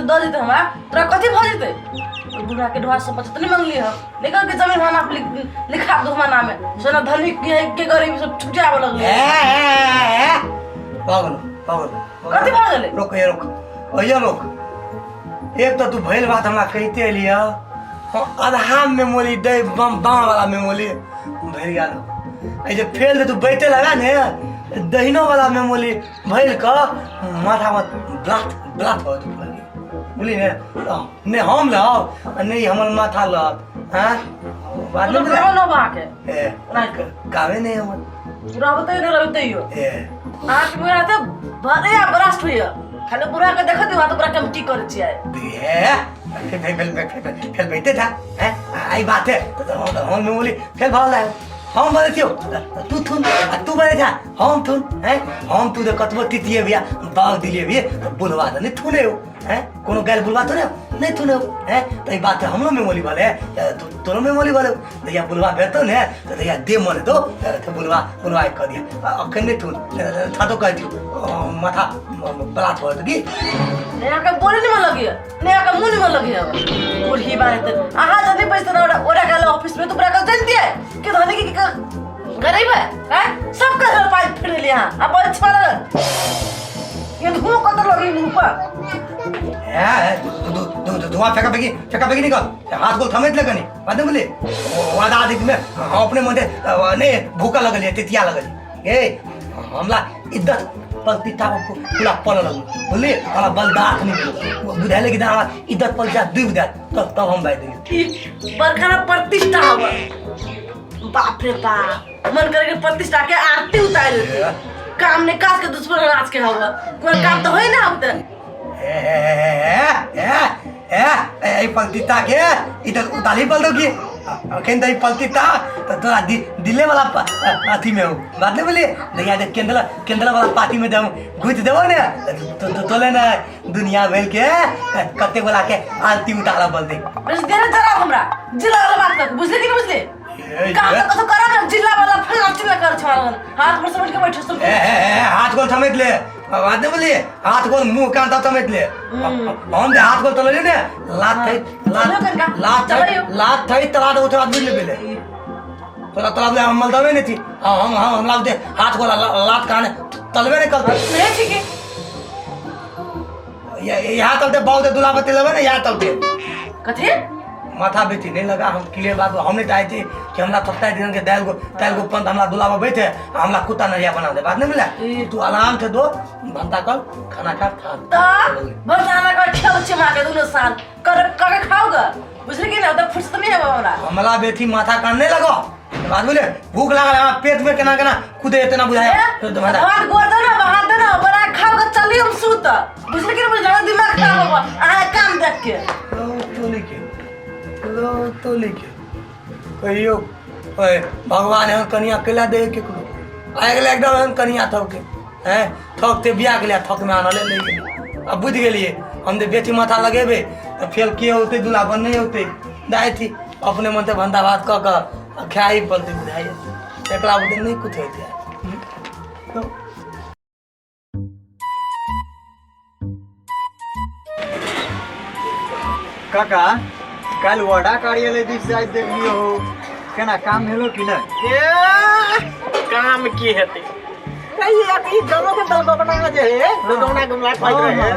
दे देते हमरा तोरा कथी भ जेते बुढ़ा के ढोआ से पचत नहीं मांगली हम लेकर के जमीन हम आप लिखा दो हमारा नाम है सोना धनी के गरीब सब छूट जावे लगले पागल पागल कथी भ गेले रुक ये रुक ओया रुक एक तो तू भइल बात हमरा कहते लिया आधा मेमोरी दे बम वाला मेमोरी भइल गेल ए जे फेल तू बैठे लगा ने दहिनो वाला मेमोरी भइल क माथा मत ब्लास्ट ब्लास्ट हो बोली ने हम लाओ नहीं हमर माथा ला हां बाद में ना बाके ए कावे नहीं हम पूरा बताइए ना बताइयो ए आंख में रहते भरे ब्लास्ट हुई खाली बुरा के देखत हुआ तो पूरा कमिटी कर छिए फिर बैठे था हैं आई बात है हम मेमोरी फिर भाल है हम बोले थियो तू बोले था हम थुन हैं हम तू तो कतबो तितिए बिया बाग दिलिए भी बुलवा तो नहीं थुने हो हैं कोनो गैल बुलवा तो नहीं थुने हो हैं तो ये बात हमरो मेमोरी वाले तोरो मेमोरी वाले या बुलवा बेतो ने तो या दे मने तो बुलवा कर दिया अखन नहीं थुन था तो कह दियो माथा बला छोड़ दगी ने का बोले नहीं मन लगिया ने का मुंह नहीं मन लगिया और ही बात है आहा जदी पैसा ना ओरा का ऑफिस में तो पूरा कर जानती है कि धनी की गरीब है हैं सब का पाइप फिर लिया अब छोड़ ये मुंह कतर लगी मुंह पर धुआं फेंका फेंकी निकल हाथ को थमेत लगनी बाद में बोले वादा आदि में अपने मन नहीं भूखा लगल तितिया लगल ए हमला इज्जत प्रतिष्ठा को पूरा पल लगू बोले हमारा बलदात नहीं बुझाए लगी हमारा इज्जत प्रतिष्ठा दुई बुझाए तब हम बाई देंगे बरखाना प्रतिष्ठा होगा बाप रे बाप मन करके प्रतिष्ठा के आरती उतार काम ने काज के दुश्मन राज के होगा कोई काम तो होई ना अब तक ए प्रतिष्ठा के इधर उतारी पल दो की अखन दई पलतीता तो तोरा दिले वाला पाती में हो बात नहीं बोली देखिए देख केंद्र वाला पाती में दम घुस देबो ने तो तोले ना दुनिया भेल के कते बोला के आलती उतारा बोल दे बस देना जरा हमरा जिला वाला बात कर बुझले कि नहीं बुझले काम तो करा ना जिला वाला फल चिल्ला कर छाड़न हाथ पर समझ के बैठो सब हाथ को थमेत ले बात नहीं बोली हाथ को मुंह कांटा थमेत ले हम दे हाथ को तो ले ने लात थई तला दे उठा आदमी ले बेले तोला तला ले हम दवे नहीं थी हम लाव दे हाथ को लात काने तलवे नहीं कल नहीं ठीक है यहाँ तलते बहुत दूल्हा बत्ती लगे ना यहाँ तलते कथी माथा बेटी नहीं लगा हम क्लियर बात हमने चाहे थी कि हमरा थकता दिन के दाल को पंत हमरा दूल्हा में बैठे हमरा कुत्ता नरिया बना दे बात नहीं मिला तू आराम से दो बनता कर खाना खा तो बनाना का खेल चिमा के दोनों साल कर खाओगा बुझले कि ना तो फुर्सत नहीं है हमरा हमला बेटी माथा काटने लगो बात बोले भूख लगा है पेट में केना खुदे इतना बुझाया हाथ गोड़ दो ना बाहर दो ना बड़ा खाओगा चलिए हम सूत बुझले कि मुझे ज्यादा दिमाग खराब होगा आ काम देख के तो लिखे कहियो ओए भगवान हम कनिया केला दे के को आए गेले एकदम हम कनिया थक के हैं थक ते बिया गेले थक में आना ले अब बुझ गेलिए हम दे बेटी माथा लगेबे तो फेल के होते दूल्हा बन नहीं होते दाई थी अपने मन से भंडा भात क खाई पलते बुझाइए एकला बुझे नहीं कुछ होते काका कल वडा कार्यालय दिस जाय देखलियो हो केना काम भेलो कि नै काम की हेते कई ई जगह के दल बना जे है रोदौना गुमला कहत रहे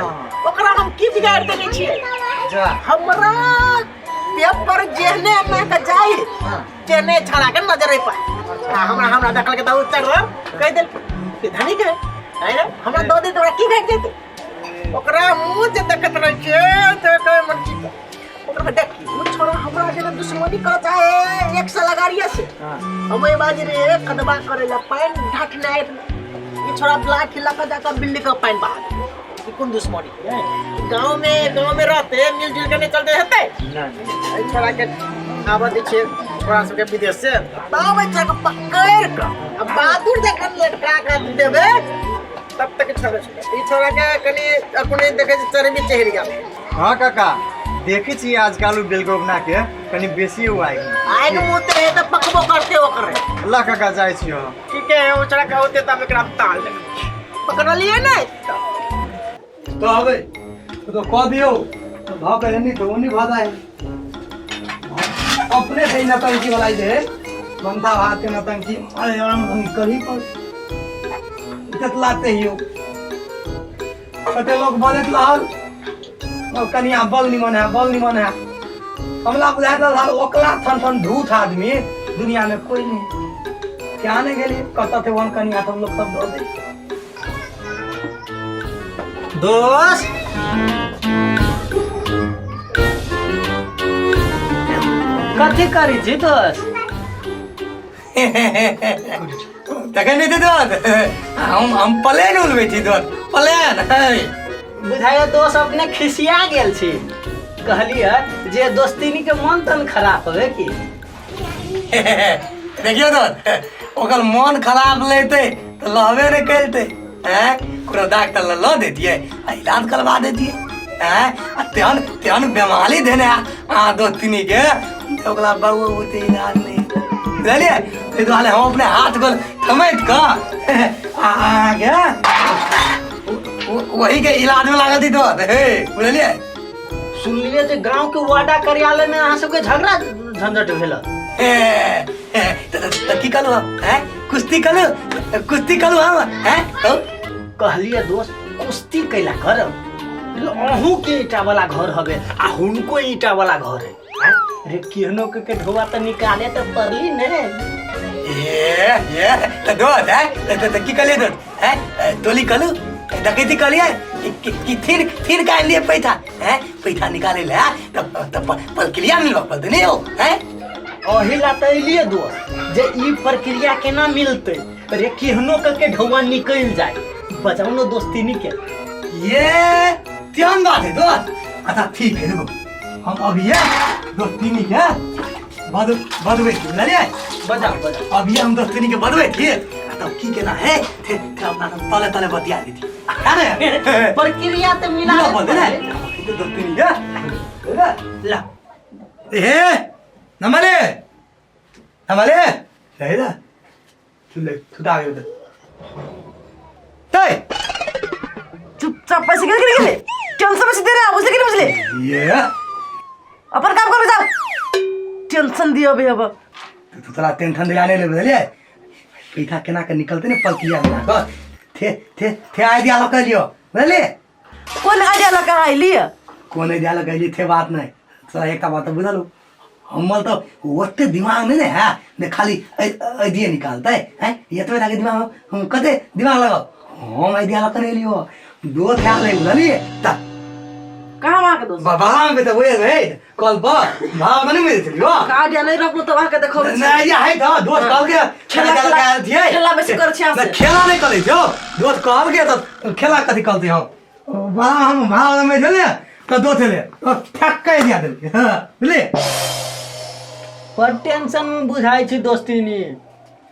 ओकरा हम की बिगाड़ देने छियै जा हमरा पेपर जेहने ना के जाई जेने छड़ा के नजर पे हमरा देखल के दाऊ चढ़ कह दे कि धनी के है ना हमरा दो दे तोरा की भेट जेते ओकरा मुंह जे देखत रह छै तो कह मर्जी ओकरा देख उ छोरा हमरा जे दुश्मनी कर चाहे एक से लगारिया से हम ए बाज रे कदबा करेला पैन ढाठना ई छोरा ब्लाक खिला का जाकर बिल्ली का पैन बाहर ई कोन दुश्मनी गांव में रहते मिलजुल के नहीं चलते हेते नहीं छोरा के आबाद छे छोरा सब के विदेश से तब बच्चा को पकड़ के अब बहादुर देखन लटका के देबे तब तक छोरा ई छोरा के कनी अपने देखे चरबी चेहरिया हां काका देखी छी आजकल बेलगोबना के कनी बेसी हो आइ मुते है तो पकबो करते हो करे अल्लाह काका जाय छी ठीक है वो छोरा के होते तब एकरा ताल दे पकड़ लिए नहीं तो हवे तो कह दियो तो भाव करे नहीं तो नहीं भादा है अपने से नतंकी वाला दे बंधा हाथ के नतंकी अरे राम हम कहीं पर इज्जत लाते ही हो छोटे लोग बने लाल और कनिया बल निमन है हमला बुझाए तो साल ओकला थन धूत आदमी दुनिया में कोई नहीं क्या नहीं गेली कहता थे वन कनिया तुम लोग सब दो दे दोस्त कथी करी छी दोस्त तके नहीं दे हम प्लेन उड़बे छी प्लेन बुझाइयो दोस्त अपने खिसिया गेल छी कहलिए जे दोस्तीनी के मन तन खराब होवे की देखियो ओकर मन खराब लेते तो लहबे नहीं करते हैं कोनो डॉक्टर ला देतिए इलाज करवा देतिए हैं तेन बीमारी देने दोस्तीनी के ओकरा बाबू होते इलाज नहीं बुझलिए ते दुआरे हम अपने हाथ गोल थमैत का आगे वही के इलाज में लागल दी तो बुझलिए सुनलिए जे गांव के वार्डा कार्यालय में अहाँ सबके झगड़ा झंझट भेल की कलू हैं कुश्ती कलू हम हैं कहलिए दोस्त कुश्ती कैला करब अहू के ईटा वाला घर हवे आ हुनको ईटा वाला घर है रे केहनो के ढोवा त निकाले त परली ने ये त दोस्त है त की कलिए दोस्त है टोली कलू डकैती कलिए कि थिर का लिए पैसा हैं पैसा निकाले ले त प्रक्रिया मिलबा पड़ते नहीं हो हैं ओही ला त लिए दोस्त जे ई प्रक्रिया केना मिलते रे केहनो के ढोवा निकल जाए बचाओ न दोस्तीनी के ये ध्यान बात है दोस्त अच्छा ठीक है रुको हम अभी ये दोस्तीनी के बदवे बुझलिए बजा अभी हम दोस्तीनी के बदवे थे तब की केना है थे अपना तले बतिया दी थी प्रक्रिया तो मिला बोल ना दोस्तीनी के ला ए नमले सही ना छुटा गए उधर चुपचाप पैसे किधर गेले टेंशन में दे रहा बुझले कि नहीं बुझले ये अपन काम कर जाओ टेंशन दियो बे अब तो तोरा टेंशन दिलाने ले बुझलिए पैसा केना के निकलते ने प्रक्रिया में का थे आइडिया लगा लियो बुझलिए कौन आइडिया लगा आइलिए कौन आइडिया लगा लिए थे बात नहीं सर एक बात तो बुझलो हमल तो ओते दिमाग नहीं है ने खाली आइडिया निकालता है ये तो लगे दिमाग हम कते दिमाग लगाओ हम आइडिया लगा नहीं लियो दो ख्याल है बुझलिए ता कहां वहां के दोस्त बाबा में तो वही है कॉल पर भाव नहीं मिले थे यो का आइडिया नहीं रखलो तो वहां के देखो नहीं ये है तो दोस्त कॉल के खेला दिए खेला बेसी कर छिया से खेला नहीं करे जो दोस्त कॉल के तो खेला कथि करते हो बड़ा हम भाव में चले तो दो थे तो ठक कर दिया दे हां बुझले पर टेंशन में बुझाई छी दोस्तीनी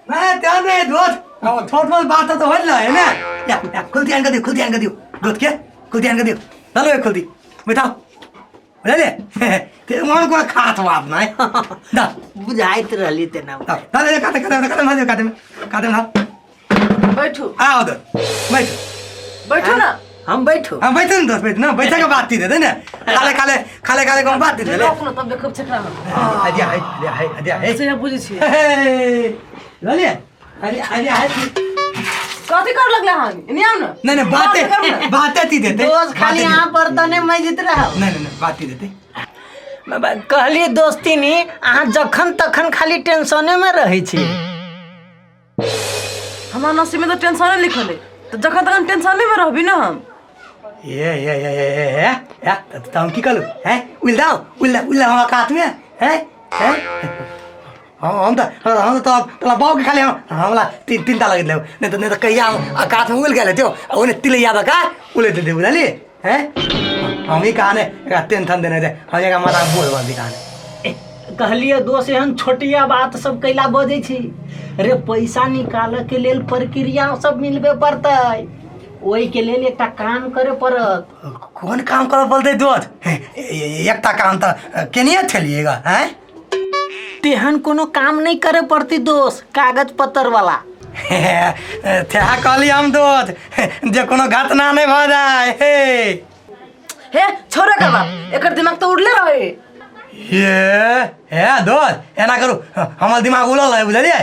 नहीं ध्यान दे दोस्त थोड़ा बात तो हो है ना या खुल ध्यान कर दियो दोस्त के खुल ध्यान कर दियो चलो खुल दी बैठाओ बुझले ते मन को खात बात नहीं दा बुझाइत रहली ते ना चल काटे ना बैठो आओ दो बैठो ना हम बैठो दोस्त बैठ ना बैठा के बात थी दे ना खाले को बात थी दे अपनो तब खूब छकरा आजा है से बुझी छी ललिए अरे कथि कर लगला हां नहीं आउ ना नहीं बातें थी देते दोस्त खाली यहां पर तने मैं जीत रहा नहीं बात ही देते कहली दोस्तीनी अहाँ जखन तखन खाली टेंशने में रहे छी हमरा नसीब में तो टेंशन लिखल है तो जखन तखन टेंशन में रहबी ना हम ये तुम की कलू हैं उल्ला हमारा काट में हैं हम तो तोला बाउ के खाली हमला तीन ता लगे नहीं तो कहिया काट में उल गए थियो ओने तिले याद का उले दे बुझली हैं हम ही कहाने टेंशन देने दे हम एक माता बोल बंदी कहाने कहलिए दोस्त एहन छोटिया बात सब कैला बजे छी रे पैसा निकाल के लेल प्रक्रिया सब मिलबे पड़तै ओई के लेल एकटा काम करे पड़त कौन काम करे पड़तै दोस्त एकटा काम तो केनिए थलिएगा हैं तेहन कोनो काम नहीं करे पड़ती दोस्त कागज पत्र वाला थे कहली हम दोस्त जे कोनो घटना नहीं भ जाए हे हे छोरे का बाप एकर दिमाग तो उड़ले रहे। ये दोस्त एना करू हमार दिमाग उड़ल है बुझलिए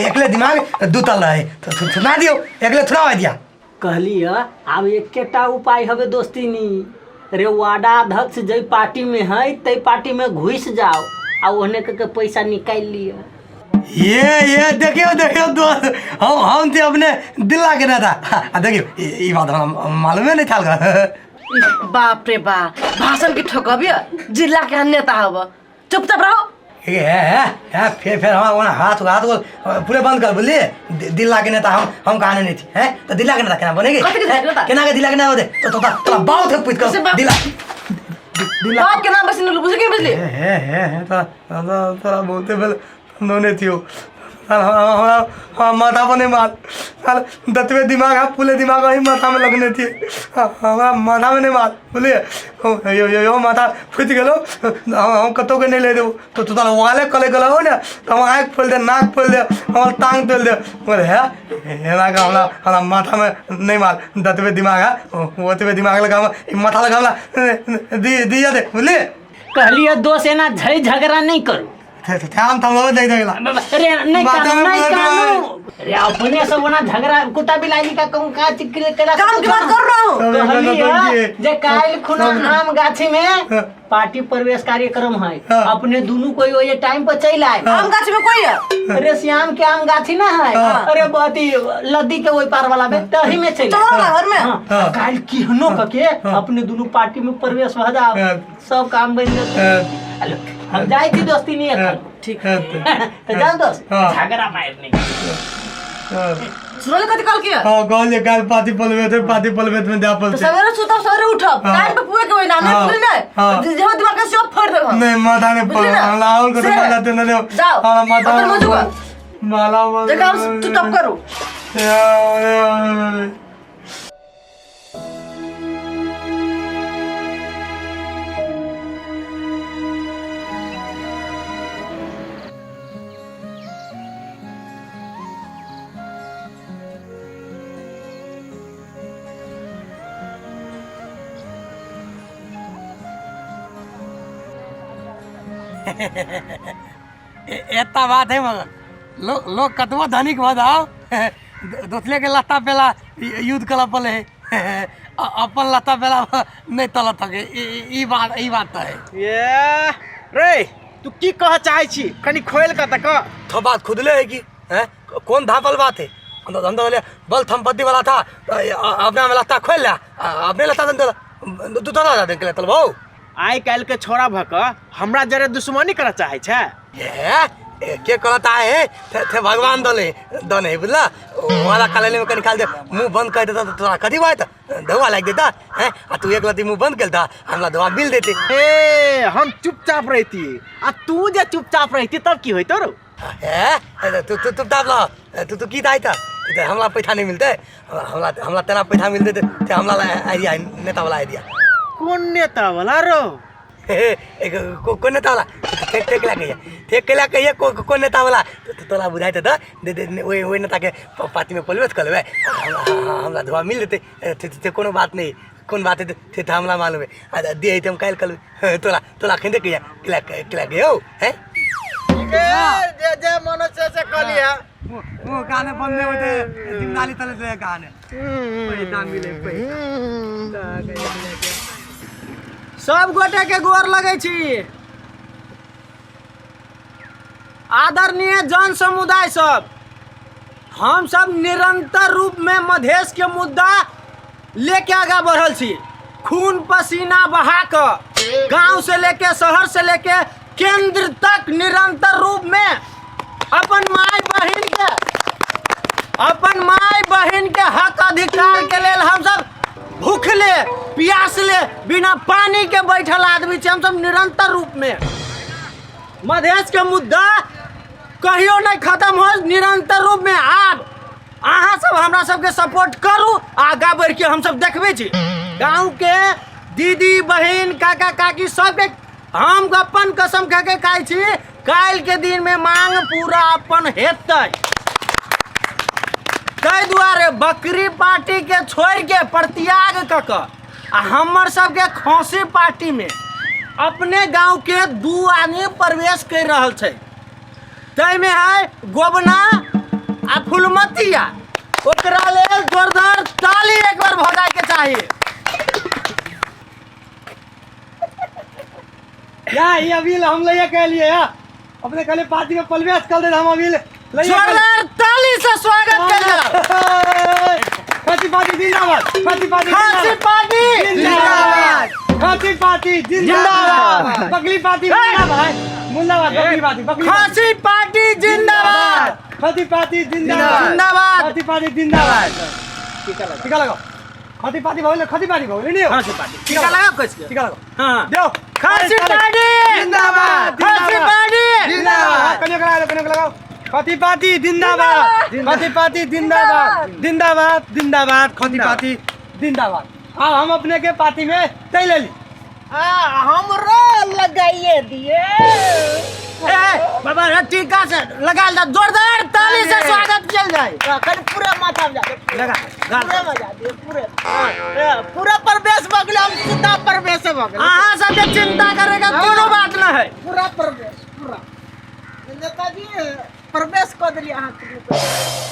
एकले दिमाग दूतल रहे तो सुना दियो एकले थोड़ा हो दिया कहली है अब एकेटा उपाय हवे दोस्ती नी रे वाडा अध्यक्ष जई पार्टी में है तई पार्टी में घुस जाओ आ ओहने के पैसा निकाल लिया। ये देखियो दोस्त हम थे अपने दिल्ला के ना था देखियो ये बात हम मालूम नहीं था। बाप रे बाप भाषण की ठोकबिया जिला के नेता हव चुपचाप रहो। फिर हमारा हाथ को पूरे बंद कर बोलिए दिल्ला के नेता हम कहने नहीं थी हैं तो दिल्ला के नेता केना बनेगी केना के दिल्ला के नेता होते तो तोला बाऊ थे पूछ कर दिल्ला बाप के नाम बस नहीं बुझे के बुझले तोरा बोलते पहले दोने थियो हमारा माथा पर नहीं मार साल दतवे दिमाग है पूरे दिमाग ही माथा में लगने थी हमारा माथा में नहीं मार बोलिए यो माथा फूट गलो हम कतो के नहीं ले दो तो तोरा वाले कले गलो हो ना तो हम आँख खोल दे नाक खोल दे हमारा टांग तोल दे बोले है ना का हमारा माथा में नहीं मार दतवे दिमाग है वो तवे दिमाग लगा माथा लगा दिया दे बोलिए कहली है दोस्त एना झगड़ा नहीं करो ध्यान थम दे देला अरे नहीं कानू अरे अपने सब ना झगड़ा कुत्ता बिलाई का कहूं का चिकरे कला काम की बात कर रहा हूं। कहली है जे काल खुना आम गाछी में पार्टी प्रवेश कार्यक्रम है अपने दोनों कोई ओए टाइम पर चल आए। आम गाछी में कोई है अरे श्याम के आम गाछी ना है अरे बहुती लद्दी के वही पार वाला में तही में चल घर में काल किहनो के अपने दोनों पार्टी में प्रवेश हो जाओ सब काम बन जाए। हम जाए थी दोस्ती नहीं है ठीक है तो जाओ दोस्त झगड़ा मारने सुनल कथि कल किया हां कल काल पाती पलवे में दे तो सवेरे सुता सवेरे उठब टाइम पे पूरे के होई ना नहीं पूरी नहीं जो दिमाग का सब फोड़ देब नहीं माथा ने लाउल को माथा ते न जाओ हां माथा माला जगह चुप करो एता बात है मगर लोग कतबो धनिक बताओ दूसरे के लत्ता पेला युद्ध कला पले अपन लत्ता पेला नहीं तल थके ई बात तो है ये रे तू की कह चाहे छी कनी खोल का तक तो बात खुदले है कि हैं कौन धापल बात है अंदर बल थमपति वाला था अपना में लत्ता खोल लिया अपने लत्ता दे तू तला दे के तल भाऊ आइ काल के छोरा भक हमरा जरे दुश्मनी कर चाहे छे ये के कहता है थे भगवान दने बुझला वाला काले में निकाल दे मुंह बंद कर देता तो तोरा कथी बात धुआं लग देता हैं आ तू एक लती मुंह बंद कर दा हमरा धुआं मिल देते ए हम चुपचाप रहती आ तू जे चुपचाप रहती तब की होई तोरो है तू चुपचाप रह तू की दाई था हमला पैसा नहीं मिलते हमला तेरा पैसा मिल देते थे हमला आइडिया नेता वाला आइडिया कौन नेता वाला रो कौन नेता वाला ठेक केला कहिए कौन नेता वाला तोला बुझाई था दे वही नेता के पार्टी में प्रवेश कर लेबे हमरा धुआं मिल देते कोनो बात नहीं कौन बात है थे हमला मालूम है दे हम काल कल तोला खंदे केला के हो हैं जे मनुष्य से कलिया वो गाने बंदे होते जिम्मेदारी तले से गाने पैसा मिले पैसा सब गोटे के गोर लगे छी आदरणीय जन समुदाय सब हम सब निरंतर रूप में मधेश के मुद्दा लेके आगे बढ़ल छी खून पसीना बहा कर गांव से लेके शहर से लेके केंद्र तक निरंतर रूप में अपन माय बहन के हक अधिकार के लेल हम सब भूखले प्यासले बिना पानी के बैठल आदमी छे हम सब निरंतर रूप में मधेश के मुद्दा कहियो नहीं खत्म हो निरंतर रूप में आब अहाँ सब हमरा सबके सपोर्ट करू आगा बढ़ के हम सब देखबे छी गांव के दीदी बहन काका काकी सबके हम अपन कसम खा के कहै छी काल के दिन में मांग पूरा अपन हेतै ताहि दुआरे बकरी पार्टी के छोड़ के प्रत्याग क हमर सबके खौसी पार्टी में अपने गांव के 2 आदमी प्रवेश कर रहल छै। तै में है गोबना आ फुलमतिया। ओकरा लेल जोरदार ताली एक बार भगाए के चाहिए। या ये अभी हम ले के लिए या अपने कले पार्टी में प्रवेश कर दे। हम अभी जोरदार ताली से स्वागत करिए। खाती पार्टी जिंदाबाद, खाती पार्टी खासी पार्टी जिंदाबाद, खाती पार्टी जिंदाबाद, बकली पार्टी जिंदाबाद, मुंडाबाद बकली पार्टी, बकली खासी पार्टी जिंदाबाद, खाती पार्टी जिंदाबाद, जिंदाबाद, खाती पार्टी जिंदाबाद। टीका लगाओ। खाती पार्टी बोले, खाती पार्टी बोले नहीं हो। खासी पार्टी टीका लगाओ कैसे? टीका लगाओ। हाँ देओ खासी पार्टी जिंदाबाद, खासी पार्टी जिंदाबाद। कन्या लगाओ। खाती पार्टी जिंदाबाद, खाती पार्टी जिंदाबाद, जिंदाबाद, जिंदाबाद, खाती पार्टी जिंदाबाद। अब हम अपने के पार्टी में तय ले ली। हमरो लगाइए दिए। बाबा टीका से लगा दा। जोरदार ताली से स्वागत चल जाए। कल पूरा माथा में जाके लगा पूरे मजा दिए पूरे। पूरा प्रवेश हो गया। हम सीधा प्रवेश हो गए। अहाँ सबके चिंता करेगा कोनो बात न है। पूरा प्रवेश पूरा नेताजी प्रवेश कर दिया।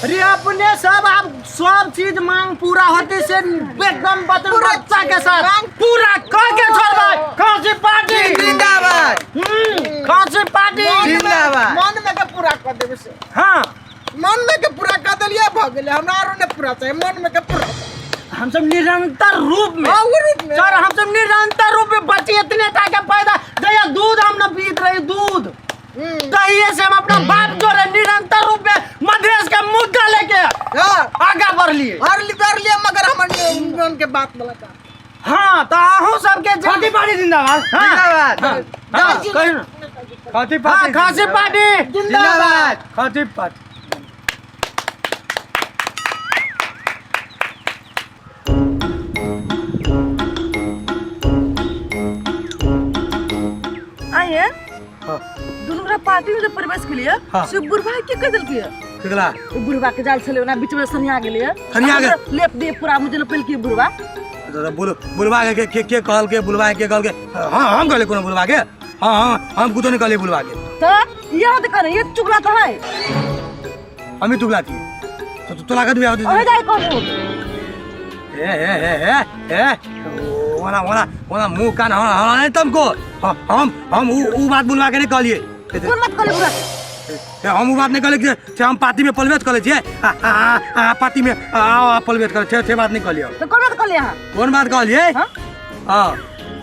अरे अपने सब आप सब चीज मांग पूरा होते से एकदम बतन बच्चा के साथ पूरा करके छोड़बे। खासी पार्टी जिंदाबाद, खासी पार्टी जिंदाबाद। मन में के पूरा कर देबे से। हाँ मन में के पूरा कर दिया भ गेले। हमरा आरो ने पूरा चाहिए। मन में के पूरा हम सब निरंतर रूप में हाँ, वो रूप में। सर हम सब निरंतर रूप में बची इतने ताकि पैदा जया दूध हम न पीत रहे दूध तहिए से हम अपना बाप जो है निरंतर रूप में मधेश का मुद्दा लेके आगे बढ़ लिए। हर लिया मगर हमन उनके बात बोला था। हाँ तो आहू सबके खाती पार्टी जिंदाबाद, जिंदाबाद, खाती पार्टी, खासी पार्टी जिंदाबाद, खाती पार्टी। आइए दोनों का पार्टी में जो प्रवेश के लिए हाँ। शिव बुढ़वा के कह दिल किया। किगला बुढ़वा के जाल चले ना बीच में सनिया गेलिए। सनिया गेल? लेप दिए पूरा मुझे लपेल के बुढ़वा। बुलवा के कहल के बुलवा के कहल के। हाँ हम कहले कोनो बुलवा के। हाँ हाँ हम कुछ नहीं कहले बुलवा के। तो ये होते करे ये चुगला तो है। हम ही तुगला थी तो तोला का दिया होती। ओहे जाए कहू ए वाला वाला वाला मुंह कान हला नहीं तुमको। हम ऊ बात बुलवा के नहीं कहलिए। कौन मत करे बुढ़वा। हम ऊ बात नहीं कहले कि हम पार्टी में प्रवेश करे छे। पार्टी में प्रवेश करे छे बात नहीं कहलिए। तो कौन मत कर यहाँ कौन बात कहलिए? हाँ हां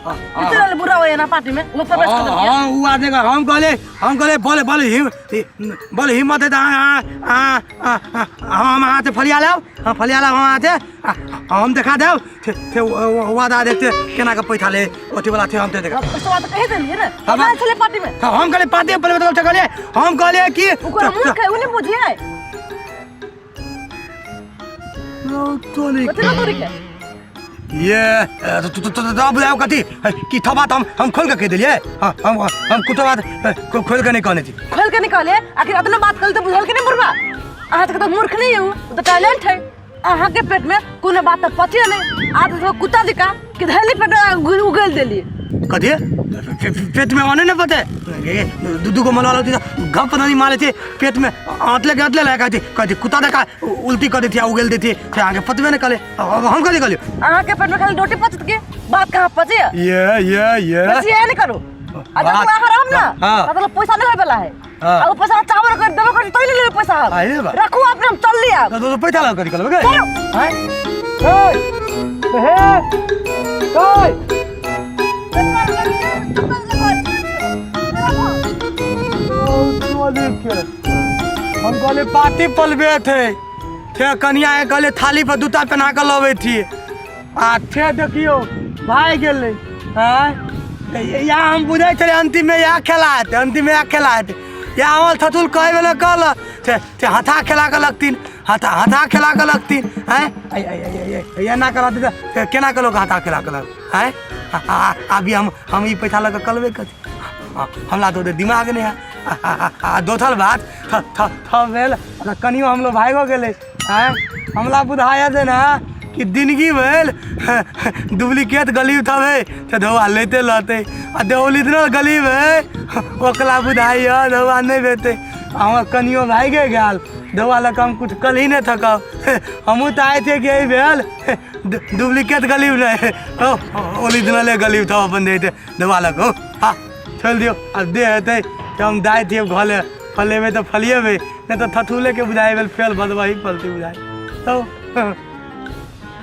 कितने बुरा हुआ ना पार्टी में वो प्रवेश कर दिया। हाँ ऊ बात नहीं कर। हम कहले बोले हिम्मत है तो हम वहाँ से फलिया लाओ। हम फलिया लाओ वहाँ से हम देखा दे वादा देखते केना का पैसा ले ओटी वाला थे। हम तो देखा तो बात कह देलिए ना। हम- हम चले पार्टी में हम कहले पार्टी में पहले तो कहले हम कहले कि ओकर मुंह के उन्हें बुझिए टोली बता तोरी के ये तो बुलाओ कथी की था बात हम खोल के कह दिलिए। हम कुछ बात खोल के नहीं कहने थी। खोल के निकाले आखिर इतना बात कर तो बुझल के नहीं बुढ़वा। अहाँ तो मूर्ख नहीं हो तो टैलेंट है। अहाँ के पेट में कोनो बात तो पते नहीं। आप तो कुत्ता दिखा कि धैली पेट में उगल देली कथी पेट में आने न पते दूध को मलवा लेती घप नहीं मारे थे पेट में आतले लगा कहती कुत्ता देखा उल्टी कर देती उगल देती आगे पतवे न कले। हम कथी कहलियो अहाँ के पेट में खाली रोटी पचत के बात कहाँ पचे ये बस ये नहीं करो। अगर बात- तू आहार हम ना हाँ। मतलब पैसा नहीं होय वाला है। हाँ। और पैसा चावल कर देबो कर तो नहीं ले पैसा अरे बा। रखो अपने हम चल लिया। तो पैसा लगा कथी कहलबे हम कहले पार्टी पलबे थे कनिया कहले थाली पर जूता पहना कर लबे थी आ थे देखियो भाई गेले। या हम बुझे चले अंतिम में या खेलाते या अमल थतुल कहे बेले कहल थे हथा खेला के लगतीन हथा खेला के लगतीन हैं या ना कराते तो केना कलो हथा खेला के लग हैं। अभी हम ई पैसा लगा कलबे कथी हमला तो दिमाग नहीं है। दोसर बात भेल कनियो हम लोग भागो गेले हैं। हमला बुझाया दे ना कि जिंदगी भर डुप्लीकेट गली उठावे तो धोआ लेते लते आ जो ओरिजिनल गली है ओकला बुझाई है धोआ नहीं बेते हम कनियो भाई गए गाल धोआ लग हम कुछ कल ही नहीं थका हम तो आए थे कि यही भेल डुप्लीकेट गली नहीं ओरिजिनल गली उठाओ अपन देते धोआ लग हो हाँ चल दियो अब दे हेते तो हम दाए थे घले फले में तो फलिए में नहीं तो थथुले के बुझाए फेल बदवा ही पलती बुझाए तो